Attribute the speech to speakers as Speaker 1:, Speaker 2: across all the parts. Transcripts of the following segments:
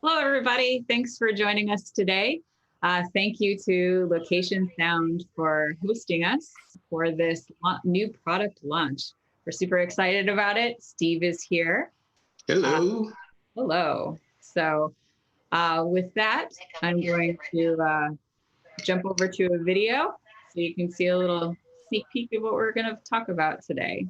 Speaker 1: Hello, everybody. Thanks for joining us today. Thank you to Location Sound for hosting us for this new product launch. We're super excited about it. Steve is here.
Speaker 2: Hello.
Speaker 1: Hello. So with that, I'm going to jump over to a video so you can see a little sneak peek of what we're going to talk about today.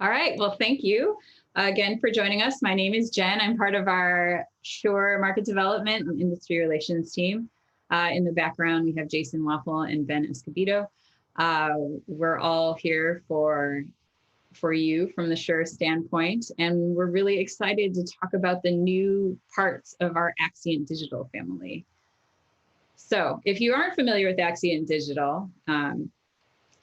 Speaker 1: All right, well, thank you again for joining us. My name is Jen. I'm part of our Shure market development and industry relations team. In the background, we have Jason Waffle and Ben Escobedo. We're all here for you from the Shure standpoint, and we're really excited to talk about the new parts of our Axient Digital family. So if you aren't familiar with Axient Digital,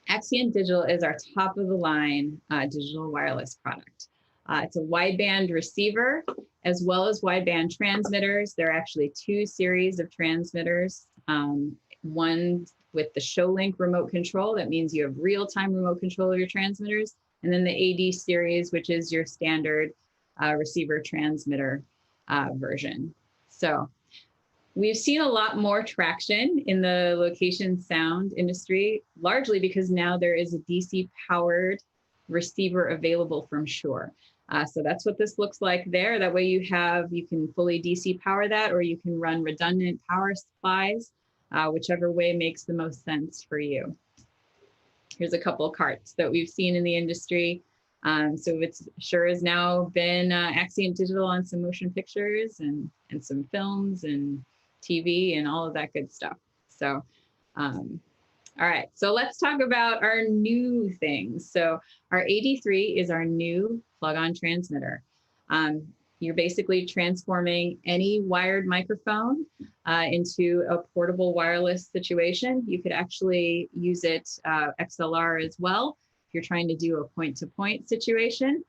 Speaker 1: Axient Digital is our top of the line digital wireless product. It's a wideband receiver as well as wideband transmitters. There are actually two series of transmitters. One with the ShowLink remote control, that means you have real-time remote control of your transmitters. And then the AD series, which is your standard receiver transmitter version. So we've seen a lot more traction in the location sound industry, largely because now there is a DC powered receiver available from Shure. So that's what this looks like there. That way you can fully DC power that, or you can run redundant power supplies, whichever way makes the most sense for you. Here's a couple of carts that we've seen in the industry. So Shure has now been Axient Digital on some motion pictures and some films and TV and all of that good stuff. So, all right, so let's talk about our new things. So our AD3 is our new plug-on transmitter. You're basically transforming any wired microphone into a portable wireless situation. You could actually use it XLR as well if you're trying to do a point-to-point situation.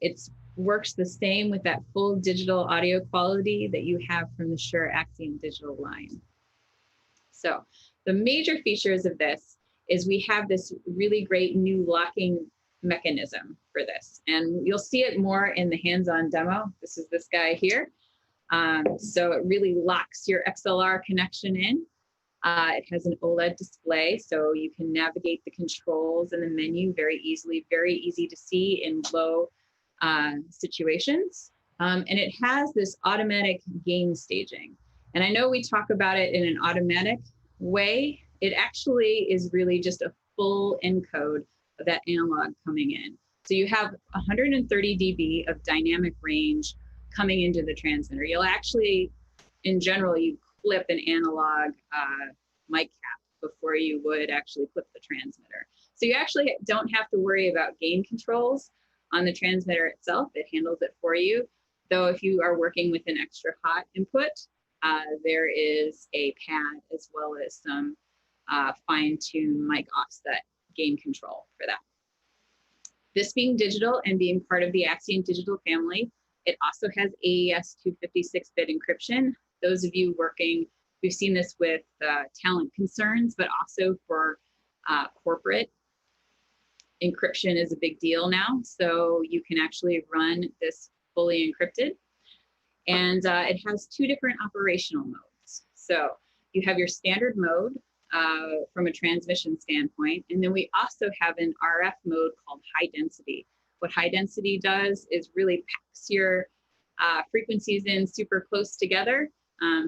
Speaker 1: It works the same with that full digital audio quality that you have from the Shure Axient Digital line. So the major features of this is we have this really great new locking mechanism for this. And you'll see it more in the hands-on demo. This is this guy here. So it really locks your XLR connection in. It has an OLED display, so you can navigate the controls and the menu very easily, very easy to see in low situations. And it has this automatic gain staging. And I know we talk about it in an automatic way. It actually is really just a full encode of that analog coming in. So you have 130 dB of dynamic range coming into the transmitter. You'll actually, in general, you clip an analog mic cap before you would actually clip the transmitter. So you actually don't have to worry about gain controls on the transmitter itself. It handles it for you. Though if you are working with an extra hot input, there is a pad as well as some fine-tuned mic offset gain control for that. This being digital and being part of the Axient Digital family, it also has AES 256-bit encryption. those of you working, we've seen this with talent concerns, but also for corporate encryption is a big deal now. So you can actually run this fully encrypted. And it has two different operational modes. So you have your standard mode from a transmission standpoint. And then we also have an RF mode called high density. What high density does is really packs your frequencies in super close together.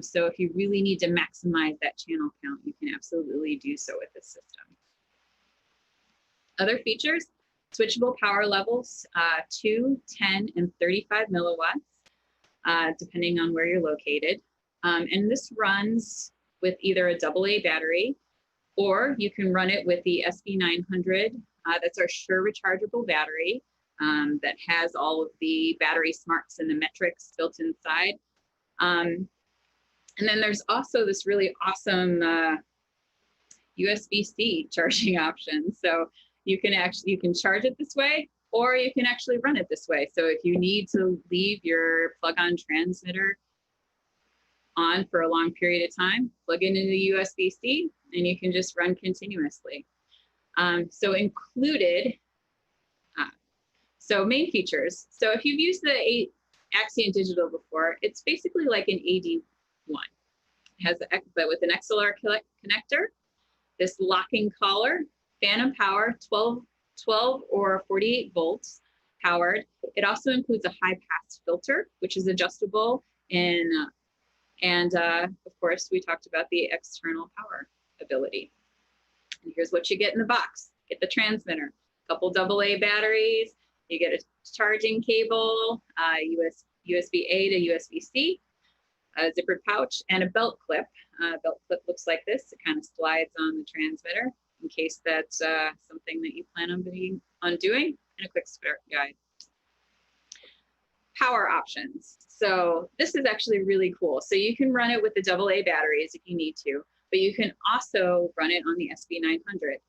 Speaker 1: So if you really need to maximize that channel count, you can absolutely do so with this system. Other features, switchable power levels, 2, 10, and 35 milliwatts. Depending on where you're located. And this runs with either a AA battery, or you can run it with the SB900. That's our Shure rechargeable battery that has all of the battery smarts and the metrics built inside. And then there's also this really awesome USB-C charging option. So you can charge it this way, or you can actually run it this way. So if you need to leave your plug-on transmitter on for a long period of time, plug it into the USB-C, and you can just run continuously. So included, so main features. So if you've used the Axient Digital before, it's basically like an AD1. It has, but with an XLR connector, this locking collar, phantom power, 12 or 48 volts powered. It also includes a high pass filter, which is adjustable. And of course, we talked about the external power ability. And here's what you get in the box. Get the transmitter, a couple AA batteries, you get a charging cable, USB-A to USB-C, a zippered pouch, and a belt clip. Belt clip looks like this. It kind of slides on the transmitter in case that's something that you plan on doing, and a quick start guide. Power options. So this is actually really cool. So you can run it with the AA batteries if you need to, but you can also run it on the SB900.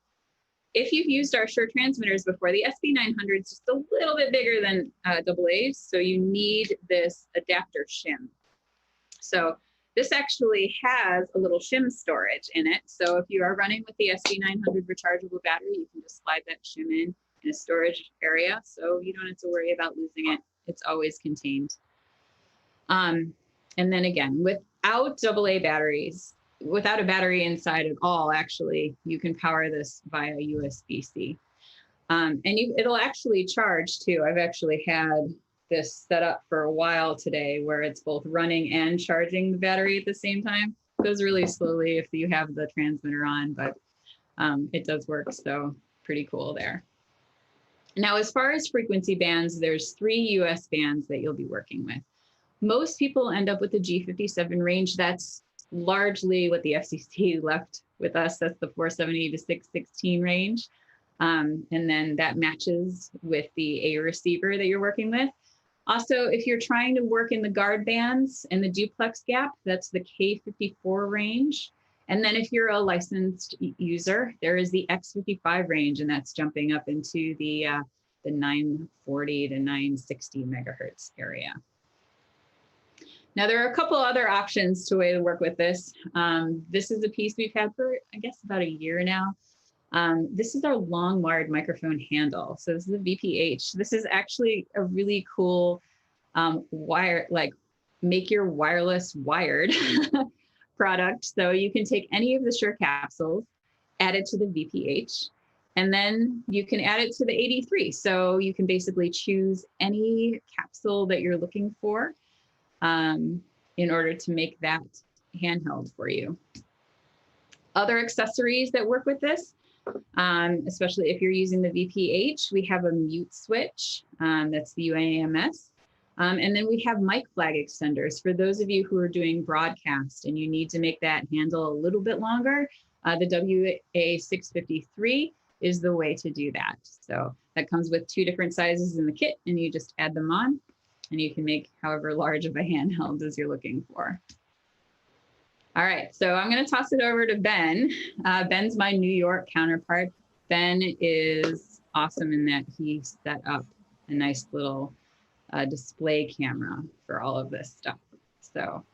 Speaker 1: If you've used our Shure transmitters before, the SB900 is just a little bit bigger than AA's, so you need this adapter shim. So this actually has a little shim storage in it. So if you are running with the SB900 rechargeable battery, you can just slide that shim in a storage area, so you don't have to worry about losing it. It's always contained. And then again, without AA batteries, without a battery inside at all, actually, you can power this via USB-C. And it'll actually charge too. I've actually had this set up for a while today where it's both running and charging the battery at the same time. It goes really slowly if you have the transmitter on, but it does work, so pretty cool there. Now, as far as frequency bands, there's 3 US bands that you'll be working with. Most people end up with the G57 range. That's largely what the FCC left with us. That's the 470 to 616 range. And then that matches with the A receiver that you're working with. Also, if you're trying to work in the guard bands and the duplex gap, that's the K54 range. And then if you're a licensed user, there is the X55 range, and that's jumping up into the 940 to 960 megahertz area. Now, there are a couple other options to way to work with this. This is a piece we've had for, I guess, about a year now. This is our long wired microphone handle. So this is a VPH. This is actually a really cool make your wireless wired product. So you can take any of the Shure capsules, add it to the VPH, and then you can add it to the 83. So you can basically choose any capsule that you're looking for in order to make that handheld for you. Other accessories that work with this, especially if you're using the VPH, we have a mute switch, that's the UAMS. And then we have mic flag extenders for those of you who are doing broadcast and you need to make that handle a little bit longer. The WA653 is the way to do that. So that comes with 2 different sizes in the kit, and you just add them on, and you can make however large of a handheld as you're looking for. All right, so I'm going to toss it over to Ben. Ben's my New York counterpart. Ben is awesome in that he set up a nice little display camera for all of this stuff. So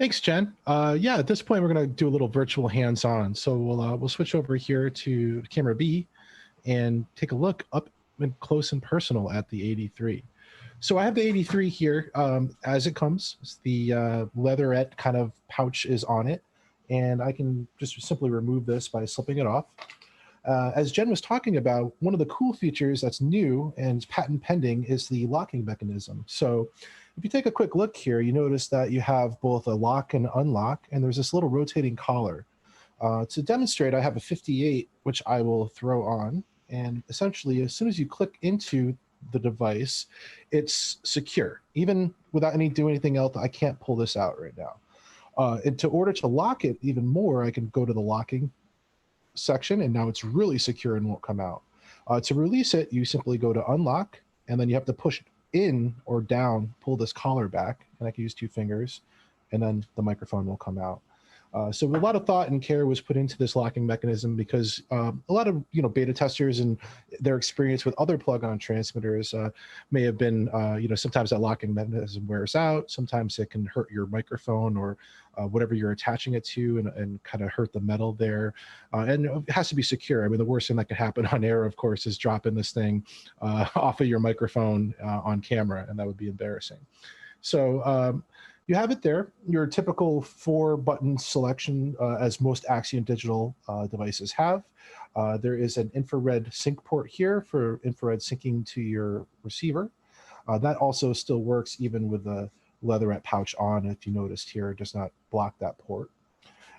Speaker 2: Thanks, Jen. Yeah, at this point, we're going to do a little virtual hands-on. So we'll switch over here to camera B and take a look up and close and personal at the 83. So I have the 83 here as it comes. The leatherette kind of pouch is on it, and I can just simply remove this by slipping it off. As Jen was talking about, one of the cool features that's new and patent pending is the locking mechanism. So if you take a quick look here, you notice that you have both a lock and unlock, and there's this little rotating collar. To demonstrate, I have a 58, which I will throw on. And essentially, as soon as you click into the device, it's secure. Even without doing anything else, I can't pull this out right now. And to order to lock it even more, I can go to the locking section, and now it's really secure and won't come out. To release it, you simply go to unlock, and then you have to push in or down, pull this collar back, and I can use 2 fingers, and then the microphone will come out. So a lot of thought and care was put into this locking mechanism because a lot of beta testers and their experience with other plug-on transmitters may have been sometimes that locking mechanism wears out. Sometimes it can hurt your microphone or whatever you're attaching it to and kind of hurt the metal there. And it has to be secure. I mean, the worst thing that could happen on air, of course, is dropping this thing off of your microphone on camera, and that would be embarrassing. So you have it there, your typical 4-button selection, as most Axient digital devices have. There is an infrared sync port here for infrared syncing to your receiver. That also still works even with the leatherette pouch on. If you noticed here, it does not block that port.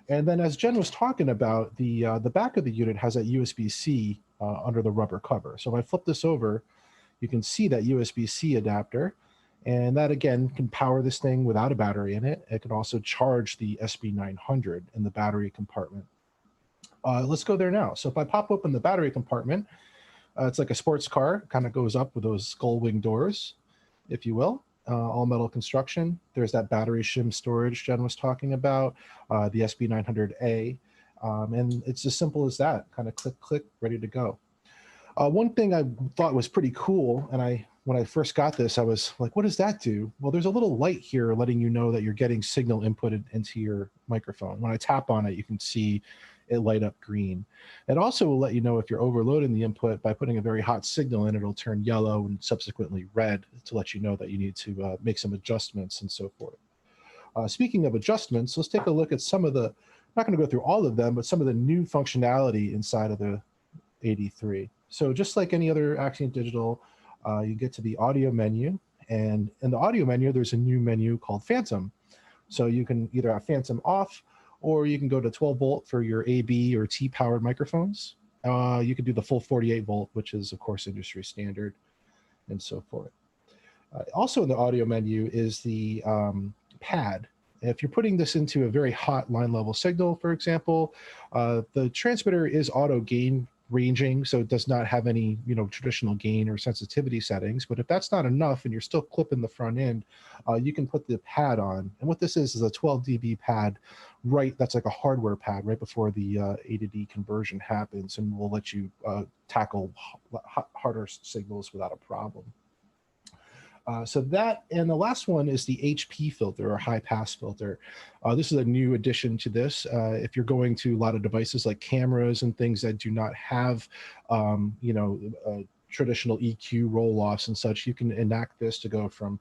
Speaker 2: And then as Jen was talking about, the back of the unit has that USB-C under the rubber cover. So if I flip this over, you can see that USB-C adapter. And that, again, can power this thing without a battery in it. It can also charge the SB900 in the battery compartment. Let's go there now. So if I pop open the battery compartment, it's like a sports car. It kind of goes up with those skull wing doors, if you will. All metal construction. There's that battery shim storage Jen was talking about, the SB900A. And it's as simple as that. Kind of click, click, ready to go. One thing I thought was pretty cool, and when I first got this, I was like, what does that do? Well, there's a little light here letting you know that you're getting signal inputted into your microphone. When I tap on it, you can see it light up green. It also will let you know if you're overloading the input by putting a very hot signal in. It'll turn yellow and subsequently red to let you know that you need to make some adjustments and so forth. Speaking of adjustments, let's take a look at some of the, I'm not going to go through all of them, but some of the new functionality inside of the 83. So just like any other Axient digital, you get to the audio menu, and in the audio menu, there's a new menu called Phantom. So you can either have Phantom off, or you can go to 12 volt for your AB or T powered microphones. You can do the full 48 volt, which is of course industry standard, and so forth. Also in the audio menu is the pad. If you're putting this into a very hot line level signal, for example, the transmitter is auto gain ranging, so it does not have any traditional gain or sensitivity settings. But if that's not enough and you're still clipping the front end, you can put the pad on. And what this is a 12 dB pad, that's like a hardware pad right before the A to D conversion happens, and will let you tackle harder signals without a problem. So that, and the last one is the HP filter, or high pass filter. This is a new addition to this. If you're going to a lot of devices like cameras and things that do not have, traditional EQ roll-offs and such, you can enact this to go from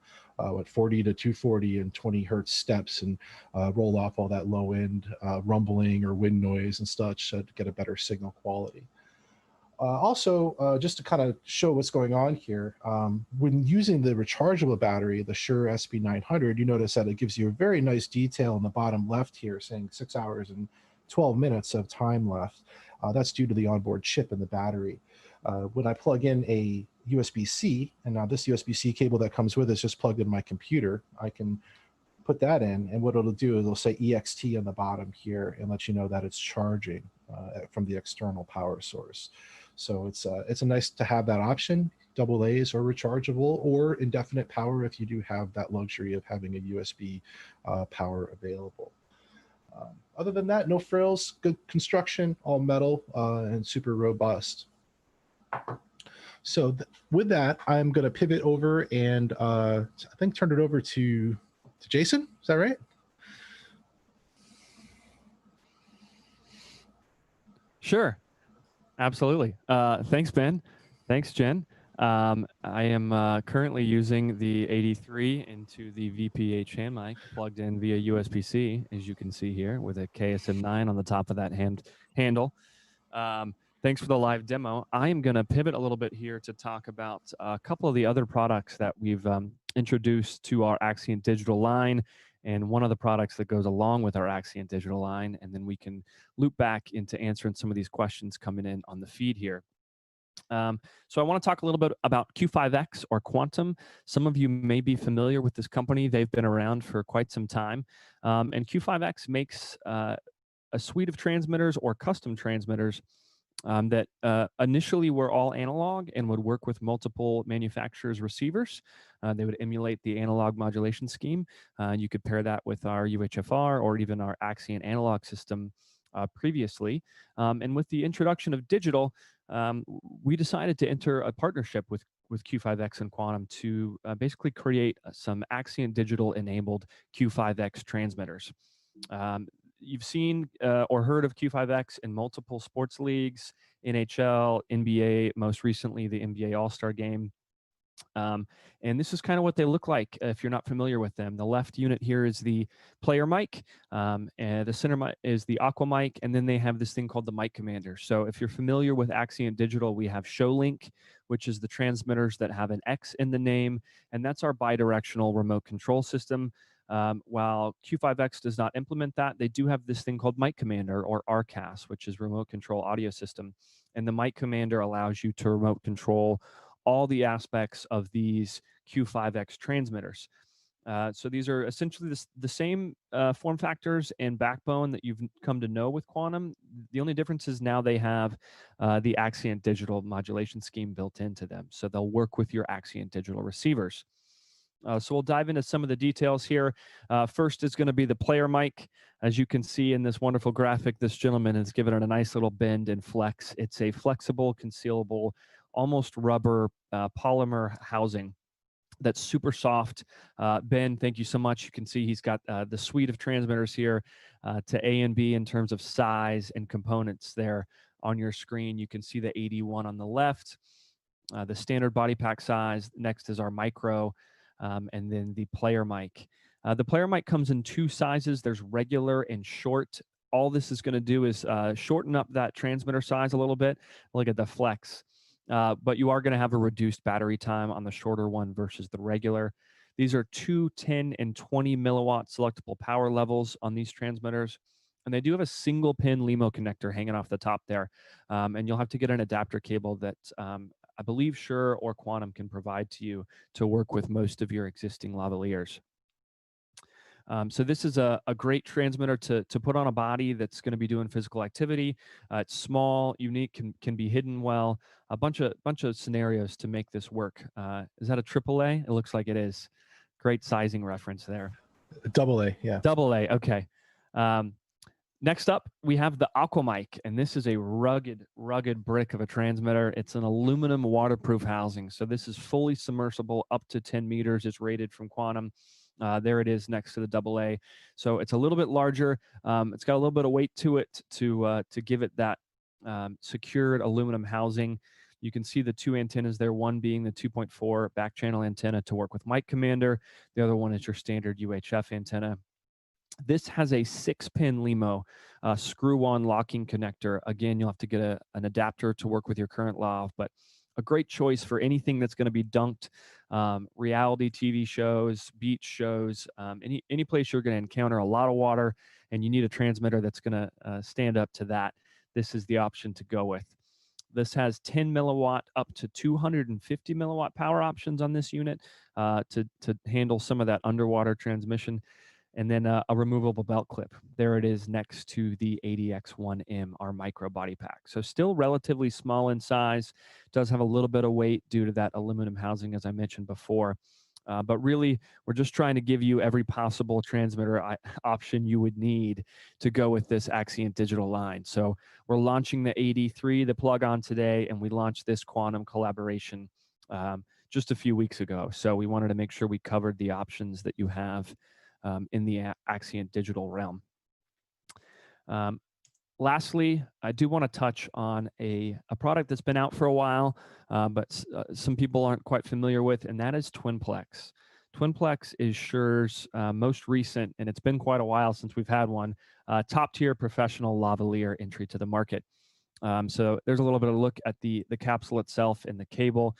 Speaker 2: 40 to 240 and 20 hertz steps, and roll off all that low end rumbling or wind noise and such to get a better signal quality. Also, just to kind of show what's going on here, when using the rechargeable battery, the Shure SB900, you notice that it gives you a very nice detail in the bottom left here saying 6 hours and 12 minutes of time left. That's due to the onboard chip in the battery. When I plug in a USB-C, and now this USB-C cable that comes with it is just plugged in my computer, I can put that in, and what it'll do is it'll say EXT on the bottom here and let you know that it's charging from the external power source. So it's a nice to have that option, double A's or rechargeable or indefinite power if you do have that luxury of having a USB power available. Other than that, no frills, good construction, all metal and super robust. So with that, I'm going to pivot over and I think turn it over to Jason. Is that right?
Speaker 3: Sure. Absolutely. Thanks, Ben. Thanks, Jen. I am currently using the 83 into the VPH hand mic plugged in via USB-C, as you can see here, with a KSM9 on the top of that handle. Thanks for the live demo. I am going to pivot a little bit here to talk about a couple of the other products that we've introduced to our Axient digital line, and one of the products that goes along with our Axient digital line, and then we can loop back into answering some of these questions coming in on the feed here. So I want to talk a little bit about Q5X or Quantum. Some of you may be familiar with this company. They've been around for quite some time. And Q5X makes a suite of transmitters or custom transmitters that initially were all analog and would work with multiple manufacturers' receivers. They would emulate the analog modulation scheme. You could pair that with our UHFR or even our Axient analog system previously. And with the introduction of digital, we decided to enter a partnership with Q5X and Quantum to basically create some Axient digital enabled Q5X transmitters. You've seen or heard of Q5X in multiple sports leagues, NHL, NBA, most recently the NBA All-Star Game. And this is kind of what they look like if you're not familiar with them. The left unit here is the player mic, and the center mic is the Aqua mic, and then they have this thing called the mic commander. So if you're familiar with Axient Digital, we have ShowLink, which is the transmitters that have an X in the name, and that's our bidirectional remote control system. While Q5X does not implement that, they do have this thing called Mic Commander or RCAS, which is Remote Control Audio System. And the Mic Commander allows you to remote control all the aspects of these Q5X transmitters. So these are essentially the same form factors and backbone that you've come to know with Quantum. The only difference is now they have the Axient digital modulation scheme built into them. So they'll work with your Axient digital receivers. So we'll dive into some of the details here. First is going to be the player mic. As you can see in this wonderful graphic, this gentleman has given it a nice little bend and flex. It's a flexible, concealable, almost rubber polymer housing that's super soft. Ben, thank you so much. You can see he's got the suite of transmitters here to A and B in terms of size and components there on your screen. You can see the 81 on the left, the standard body pack size. Next is our micro, and then the player mic. The player mic comes in two sizes. There's regular and short. All this is going to do is shorten up that transmitter size a little bit. Look at the flex. But you are going to have a reduced battery time on the shorter one versus the regular. These are 2, 10, and 20 milliwatt selectable power levels on these transmitters. And they do have a single pin LEMO connector hanging off the top there. And you'll have to get an adapter cable that I believe Shure or Quantum can provide to you to work with most of your existing lavaliers. So this is a great transmitter to put on a body that's going to be doing physical activity. It's small, unique, can be hidden well. A bunch of scenarios to make this work. Is that a AAA? It looks like it is. Great sizing reference there.
Speaker 2: Double A, yeah.
Speaker 3: Double A, okay. Next up, we have the Aqua mic, and this is a rugged brick of a transmitter. It's an aluminum waterproof housing. So this is fully submersible up to 10 meters. It's rated from Quantum. There it is next to the double A. So it's a little bit larger. It's got a little bit of weight to it to give it that secured aluminum housing. You can see the two antennas there, one being the 2.4 back channel antenna to work with Mic Commander. The other one is your standard UHF antenna. This has a 6-pin LEMO screw-on locking connector. Again, you'll have to get an adapter to work with your current lav, but a great choice for anything that's going to be dunked, reality TV shows, beach shows, any place you're going to encounter a lot of water and you need a transmitter that's going to stand up to that. This is the option to go with. This has 10 milliwatt up to 250 milliwatt power options on this unit to handle some of that underwater transmission. And then a removable belt clip. There it is next to the ADX1M, our micro body pack. So still relatively small in size, does have a little bit of weight due to that aluminum housing, as I mentioned before. But really, we're just trying to give you every possible transmitter option you would need to go with this Axient digital line. So we're launching the 83, the plug-on today, and we launched this Quantum collaboration just a few weeks ago. So we wanted to make sure we covered the options that you have in the Axient digital realm. Lastly, I do want to touch on a product that's been out for a while, but some people aren't quite familiar with, and that is Twinplex. Twinplex is Shure's most recent, and it's been quite a while since we've had one, top-tier professional lavalier entry to the market. So there's a little bit of a look at the capsule itself and the cable.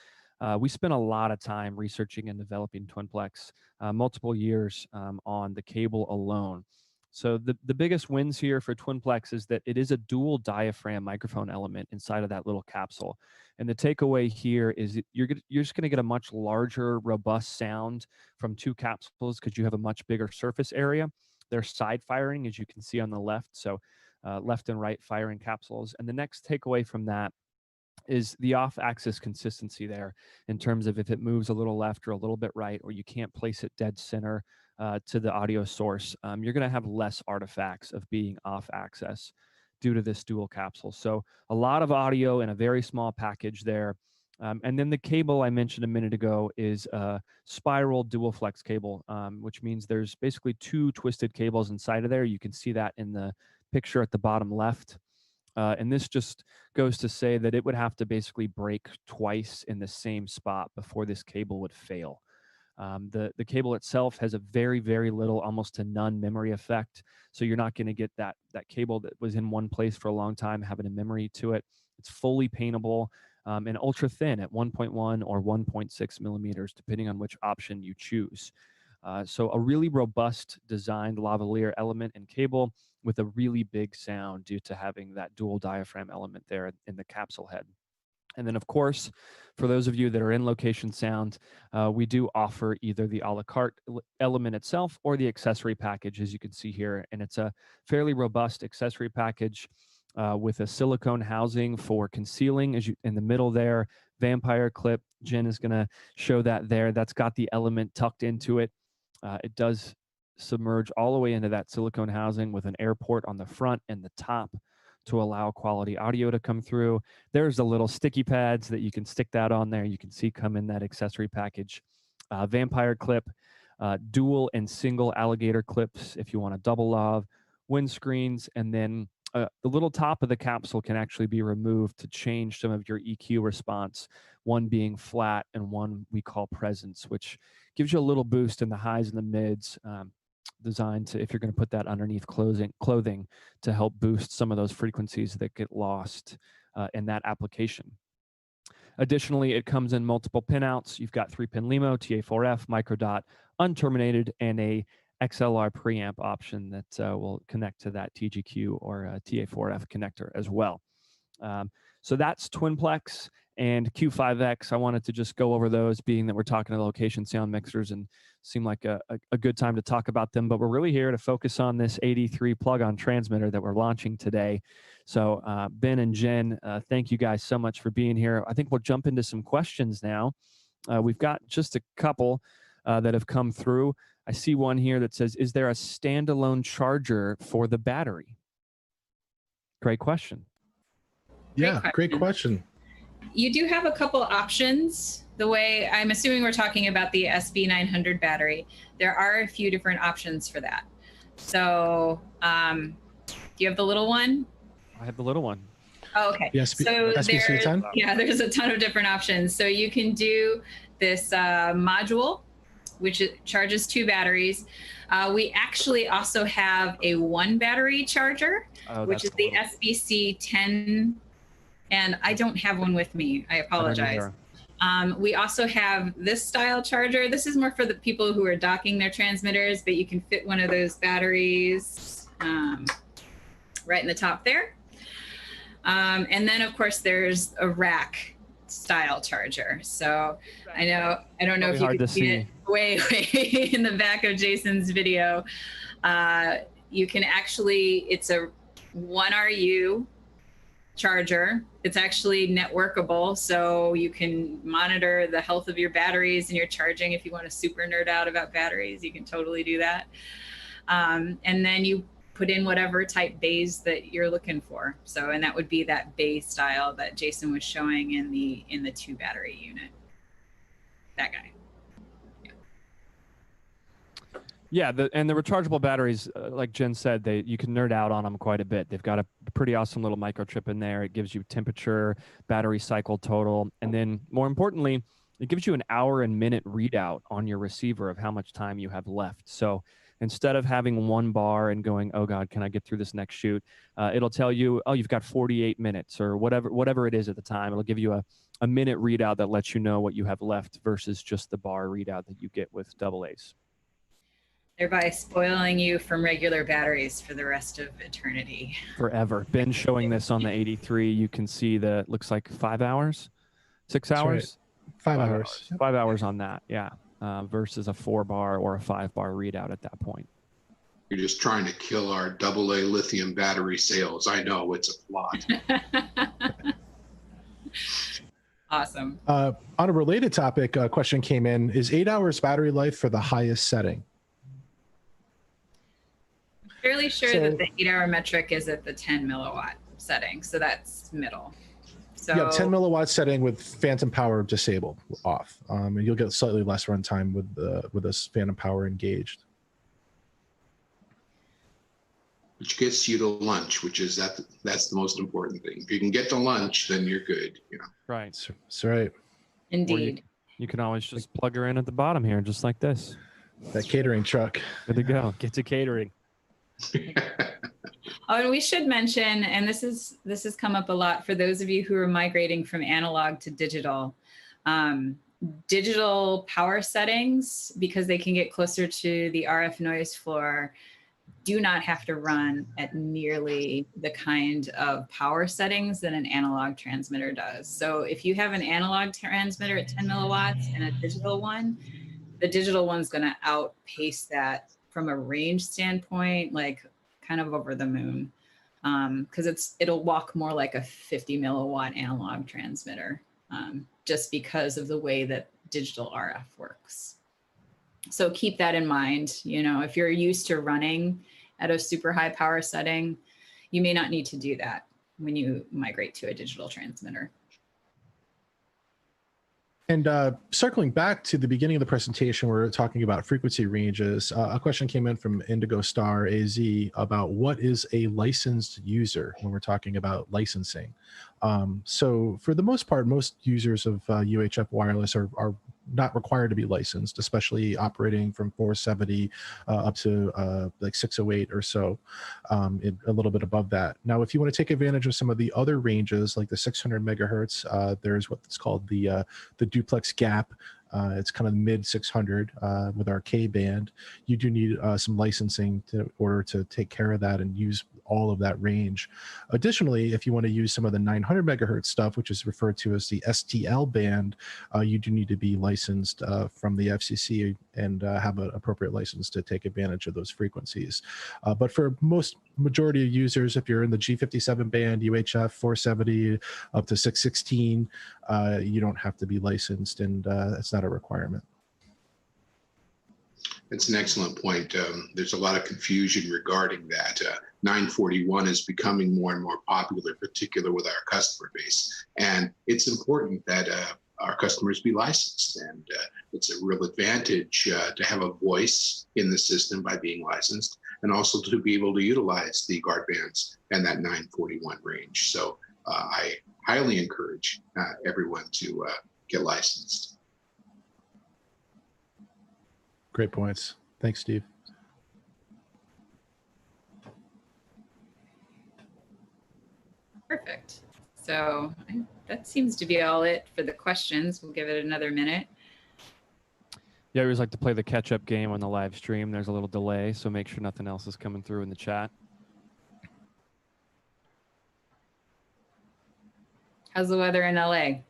Speaker 3: We spent a lot of time researching and developing Twinplex, multiple years on the cable alone. So the biggest wins here for Twinplex is that it is a dual diaphragm microphone element inside of that little capsule. And the takeaway here is you're just going to get a much larger, robust sound from two capsules because you have a much bigger surface area. They're side firing, as you can see on the left. So left and right firing capsules. And the next takeaway from that is the off-axis consistency there in terms of if it moves a little left or a little bit right, or you can't place it dead center to the audio source, you're going to have less artifacts of being off-axis due to this dual capsule. So a lot of audio in a very small package there. And then the cable I mentioned a minute ago is a spiral dual flex cable, which means there's basically two twisted cables inside of there. You can see that in the picture at the bottom left. And this just goes to say that it would have to basically break twice in the same spot before this cable would fail. The cable itself has a very, very little, almost to none memory effect. So you're not going to get that cable that was in one place for a long time having a memory to it. It's fully paintable and ultra thin at 1.1 or 1.6 millimeters, depending on which option you choose. So a really robust designed lavalier element and cable with a really big sound due to having that dual diaphragm element there in the capsule head. And then, of course, for those of you that are in location sound, we do offer either the a la carte element itself or the accessory package, as you can see here. And it's a fairly robust accessory package with a silicone housing for concealing, as you in the middle there, vampire clip. Jen is going to show that there. That's got the element tucked into it. It does submerge all the way into that silicone housing with an air port on the front and the top to allow quality audio to come through. There's the little sticky pads that you can stick that on there. You can see come in that accessory package. Vampire clip, dual and single alligator clips if you want a double lav, windscreens, and then the little top of the capsule can actually be removed to change some of your EQ response, one being flat and one we call presence, which gives you a little boost in the highs and the mids, designed to, if you're going to put that underneath clothing to help boost some of those frequencies that get lost in that application. Additionally, it comes in multiple pinouts. You've got 3-pin LEMO, TA4F, microdot, unterminated, and a XLR preamp option that will connect to that TGQ or TA4F connector as well. So that's Twinplex and Q5X. I wanted to just go over those, being that we're talking to location sound mixers and seemed like a good time to talk about them. But we're really here to focus on this 83 plug-on transmitter that we're launching today. So Ben and Jen, thank you guys so much for being here. I think we'll jump into some questions now. We've got just a couple that have come through. I see one here that says, is there a standalone charger for the battery? Great question.
Speaker 2: Yeah, great question.
Speaker 1: You do have a couple options. The way I'm assuming we're talking about the SB900 battery, there are a few different options for that. So do you have the little one?
Speaker 3: I have the little one.
Speaker 1: Oh, okay.
Speaker 2: Yes,
Speaker 1: so
Speaker 2: SBC10?
Speaker 1: Yeah, there's a ton of different options. So you can do this module, which charges 2 batteries. We actually also have a 1 battery charger, which is the SBC10. And I don't have one with me. I apologize. We also have this style charger. This is more for the people who are docking their transmitters, but you can fit one of those batteries right in the top there. And then, of course, there's a rack style charger. So I don't know if you can see it way in the back of Jason's video. You can actually, it's a 1RU charger. It's actually networkable, so you can monitor the health of your batteries and your charging. If you want to super nerd out about batteries, you can totally do that. And then you put in whatever type bays that you're looking for. So, and that would be that bay style that Jason was showing in the 2 battery unit. That guy.
Speaker 3: Yeah, and the rechargeable batteries, like Jen said, you can nerd out on them quite a bit. They've got a pretty awesome little microchip in there. It gives you temperature, battery cycle total, and then more importantly, it gives you an hour and minute readout on your receiver of how much time you have left. So instead of having one bar and going, oh God, can I get through this next shoot? It'll tell you, oh, you've got 48 minutes or whatever it is at the time. It'll give you a minute readout that lets you know what you have left versus just the bar readout that you get with AA's.
Speaker 1: Thereby spoiling you from regular batteries for the rest of eternity.
Speaker 3: Forever. Ben showing this on the 83. You can see the looks like 5 hours, 6
Speaker 2: That's
Speaker 3: hours,
Speaker 2: right. 5 hours. Yep.
Speaker 3: 5 hours on that. Yeah, versus a 4-bar or a 5-bar readout at that point.
Speaker 4: You're just trying to kill our AA lithium battery sales. I know it's a plot.
Speaker 1: Awesome.
Speaker 2: On a related topic, a question came in: is 8 hours battery life for the highest setting?
Speaker 1: Fairly sure that the 8-hour metric is at the 10 milliwatt setting, so that's middle. So
Speaker 2: yeah, 10 milliwatt setting with phantom power disabled off, and you'll get slightly less runtime with this phantom power engaged.
Speaker 4: Which gets you to lunch, which is that's the most important thing. If you can get to lunch, then you're good. You know.
Speaker 3: Right.
Speaker 2: That's right.
Speaker 1: Indeed.
Speaker 3: You can always just plug her in at the bottom here, just like this.
Speaker 2: That catering truck.
Speaker 3: Good to go. Get to catering.
Speaker 1: Oh, and we should mention, and this has come up a lot for those of you who are migrating from analog to digital. Digital power settings, because they can get closer to the RF noise floor, do not have to run at nearly the kind of power settings that an analog transmitter does. So if you have an analog transmitter at 10 milliwatts and a digital one, the digital one's going to outpace that from a range standpoint, like kind of over the moon, because it'll walk more like a 50 milliwatt analog transmitter, just because of the way that digital RF works. So keep that in mind. You know, if you're used to running at a super high power setting, you may not need to do that when you migrate to a digital transmitter.
Speaker 2: And circling back to the beginning of the presentation, we were talking about frequency ranges. A question came in from Indigo Star AZ about what is a licensed user when we're talking about licensing. So for the most part, most users of UHF wireless are not required to be licensed, especially operating from 470 up to like 608 or so, a little bit above that. Now, if you want to take advantage of some of the other ranges, like the 600 megahertz, there's what's called the duplex gap. It's kind of mid 600 with our K band. You do need some licensing in order to take care of that and use all of that range. Additionally, if you want to use some of the 900 megahertz stuff, which is referred to as the STL band, you do need to be licensed from the FCC and have an appropriate license to take advantage of those frequencies. But for majority of users, if you're in the G57 band, UHF 470 up to 616, you don't have to be licensed, and it's not a requirement.
Speaker 4: That's an excellent point. There's a lot of confusion regarding that. 941 is becoming more and more popular, particularly with our customer base. And it's important that our customers be licensed. And it's a real advantage to have a voice in the system by being licensed, and also to be able to utilize the guard bands and that 941 range. So I highly encourage everyone to get licensed.
Speaker 2: Great points. Thanks, Steve.
Speaker 1: Perfect. So that seems to be all it for the questions. We'll give it another minute.
Speaker 3: Yeah, we always like to play the catch-up game on the live stream. There's a little delay, so make sure nothing else is coming through in the chat.
Speaker 1: How's the weather in LA?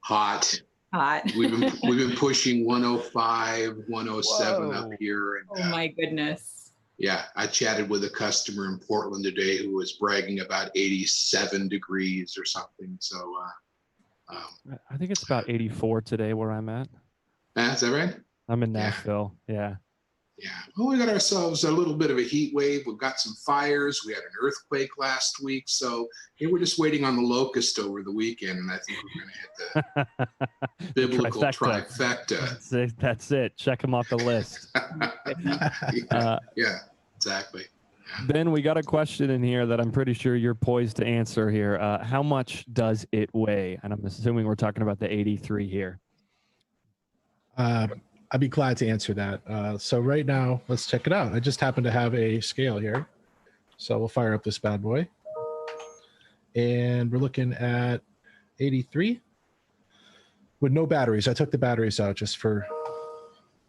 Speaker 4: Hot.
Speaker 1: Hot.
Speaker 4: We've been pushing 105, 107 up here. And,
Speaker 1: oh my goodness.
Speaker 4: Yeah, I chatted with a customer in Portland today who was bragging about 87 degrees or something. So
Speaker 3: I think it's about 84 today where I'm at.
Speaker 4: is that right?
Speaker 3: I'm in Nashville. Yeah.
Speaker 4: Yeah. Well, we got ourselves a little bit of a heat wave. We've got some fires. We had an earthquake last week. So we're just waiting on the locust over the weekend. And I think we're going to hit the biblical trifecta.
Speaker 3: That's it. Check them off the list.
Speaker 4: Yeah, exactly.
Speaker 3: Ben, we got a question in here that I'm pretty sure you're poised to answer here. How much does it weigh? And I'm assuming we're talking about the 83 here.
Speaker 2: I'd be glad to answer that. So right now, let's check it out. I just happen to have a scale here. So we'll fire up this bad boy. And we're looking at 83 with no batteries. I took the batteries out just for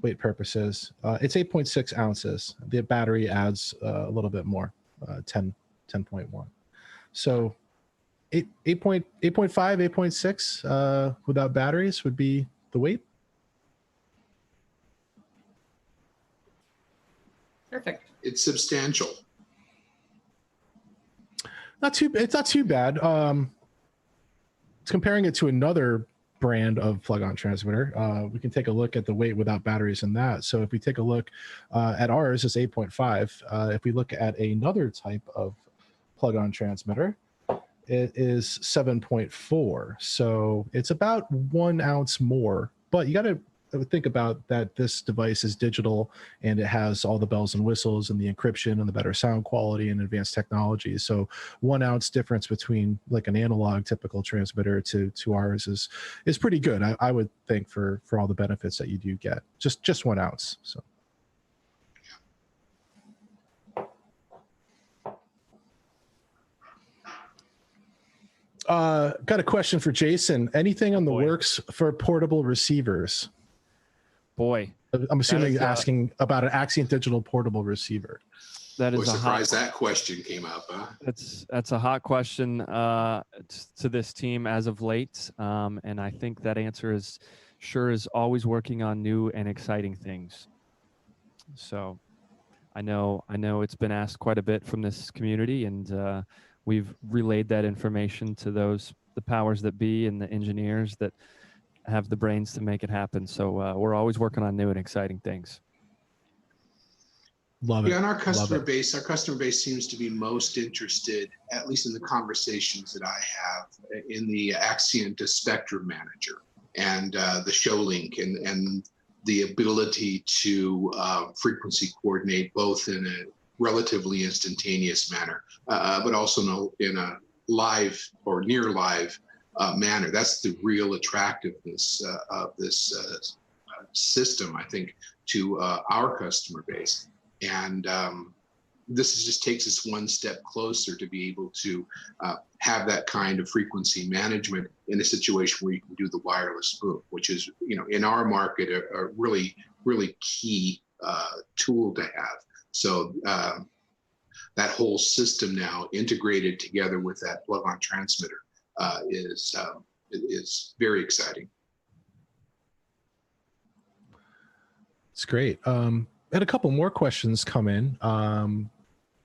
Speaker 2: weight purposes. It's 8.6 ounces. The battery adds a little bit more, 10.1. So 8.5, 8.6 without batteries would be the weight.
Speaker 1: Perfect.
Speaker 4: It's substantial.
Speaker 2: It's not too bad. Comparing it to another brand of plug-on transmitter, we can take a look at the weight without batteries in that. So if we take a look at ours, it's 8.5. If we look at another type of plug-on transmitter, it is 7.4. So it's about 1 ounce more, but you got to think about that this device is digital and it has all the bells and whistles and the encryption and the better sound quality and advanced technology. So 1 ounce difference between like an analog typical transmitter to ours is pretty good. I would think for all the benefits that you do get, just 1 ounce. So. Got a question for Jason. Anything on the works for portable receivers?
Speaker 3: Boy,
Speaker 2: I'm assuming you're asking about an Axient digital portable receiver.
Speaker 3: That is
Speaker 4: surprised that question came up. Huh?
Speaker 3: That's a hot question to this team as of late, and I think that answer is Shure is always working on new and exciting things. So, I know it's been asked quite a bit from this community, and we've relayed that information to the powers that be and the engineers that have the brains to make it happen. So we're always working on new and exciting things.
Speaker 2: Love it.
Speaker 4: Yeah, and our customer base seems to be most interested, at least in the conversations that I have, in the Axient Spectrum Manager and the ShowLink and the ability to frequency coordinate both in a relatively instantaneous manner, but also in a live or near live manner. That's the real attractiveness of this system, I think, to our customer base. And this just takes us one step closer to be able to have that kind of frequency management in a situation where you can do the wireless move, which is, in our market, a really, really key tool to have. So that whole system now integrated together with that plug-on transmitter is very exciting.
Speaker 2: It's great. Had a couple more questions come in.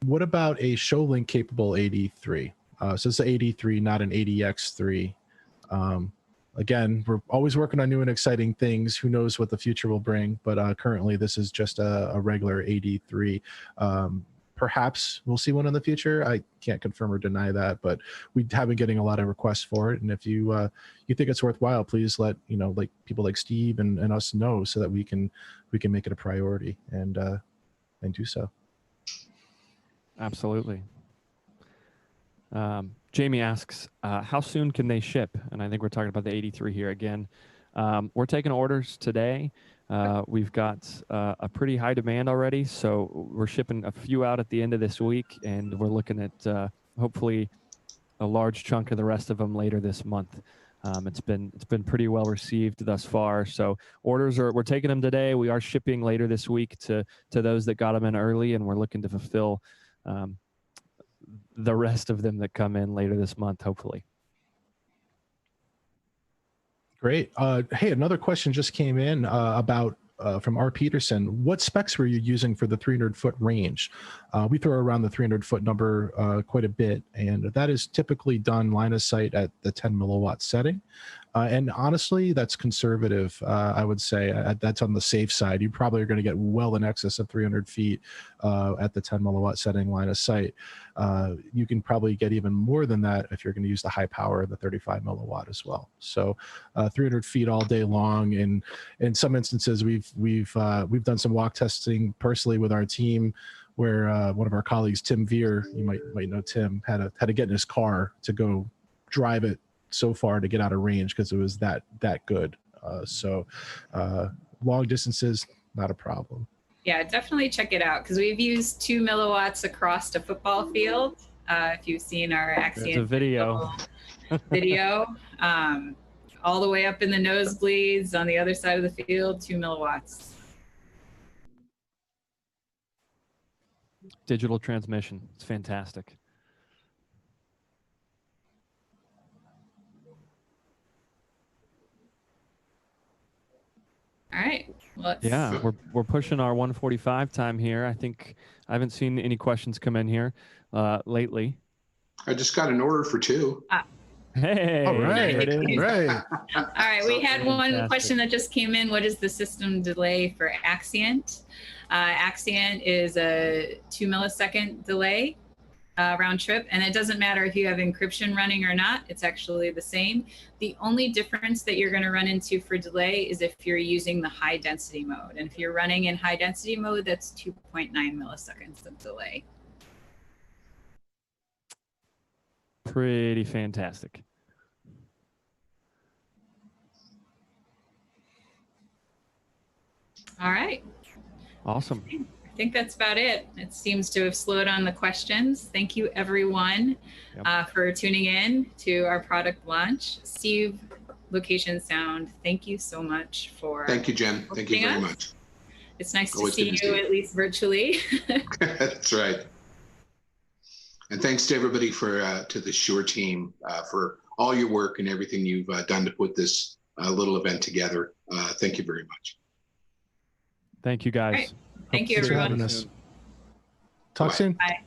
Speaker 2: What about a ShowLink capable 83? So it's an 83, not an 80X3. Again, we're always working on new and exciting things. Who knows what the future will bring? But currently, this is just a regular 83. Perhaps we'll see one in the future. I can't confirm or deny that, but we have been getting a lot of requests for it. And if you think it's worthwhile, please let like people like Steve and us know so that we can make it a priority and do so.
Speaker 3: Absolutely. Jamie asks, how soon can they ship? And I think we're talking about the 83 here again. We're taking orders today. We've got a pretty high demand already, so we're shipping a few out at the end of this week, and we're looking at hopefully a large chunk of the rest of them later this month. It's been pretty well received thus far. So we're taking them today. We are shipping later this week to those that got them in early, and we're looking to fulfill the rest of them that come in later this month, hopefully.
Speaker 2: Great. Hey, another question just came in about from R. Peterson. What specs were you using for the 300-foot range? We throw around the 300-foot number quite a bit, and that is typically done line of sight at the 10 milliwatt setting. And honestly, that's conservative. I would say that's on the safe side. You probably are going to get well in excess of 300 feet at the 10 milliwatt setting line of sight. You can probably get even more than that if you're going to use the high power of the 35 milliwatt as well. So 300 feet all day long. And in some instances, we've done some walk testing personally with our team, where one of our colleagues, Tim Veer, you might know Tim, had to get in his car to go drive it so far to get out of range because it was that good. So long distances, not a problem.
Speaker 1: Yeah, definitely check it out because we've used 2 milliwatts across a football field. If you've seen our Axient
Speaker 3: There's a video,
Speaker 1: all the way up in the nosebleeds on the other side of the field, 2 milliwatts.
Speaker 3: digital transmission. It's fantastic.
Speaker 1: All right. Well,
Speaker 3: Yeah, we're pushing our 1:45 time here. I think I haven't seen any questions come in here lately.
Speaker 4: I just got an order for 2.
Speaker 3: Hey,
Speaker 2: All right,
Speaker 3: there it is.
Speaker 2: right.
Speaker 1: All right, we had one
Speaker 3: Fantastic.
Speaker 1: question that just came in. What is the system delay for Axient? Axient is a 2 millisecond delay round trip, and it doesn't matter if you have encryption running or not. It's actually the same. The only difference that you're going to run into for delay is if you're using the high density mode. And if you're running in high density mode, that's 2.9 milliseconds of delay.
Speaker 3: Pretty fantastic.
Speaker 1: All right.
Speaker 3: Awesome.
Speaker 1: I think that's about it. It seems to have slowed on the questions. Thank you, everyone, for tuning in to our product launch. Steve, Location Sound, thank you so much for.
Speaker 4: Thank you, Jen. Thank you very much.
Speaker 1: It's nice to
Speaker 4: Always
Speaker 1: see
Speaker 4: good to
Speaker 1: you,
Speaker 4: see you.
Speaker 1: at least virtually.
Speaker 4: That's right. And thanks to everybody to the Shure team for all your work and everything you've done to put this little event together. Thank you very much.
Speaker 3: Thank you, guys.
Speaker 1: Right. Thank you,
Speaker 2: Thanks for
Speaker 1: everyone.
Speaker 2: having us. Talk soon.
Speaker 1: Bye.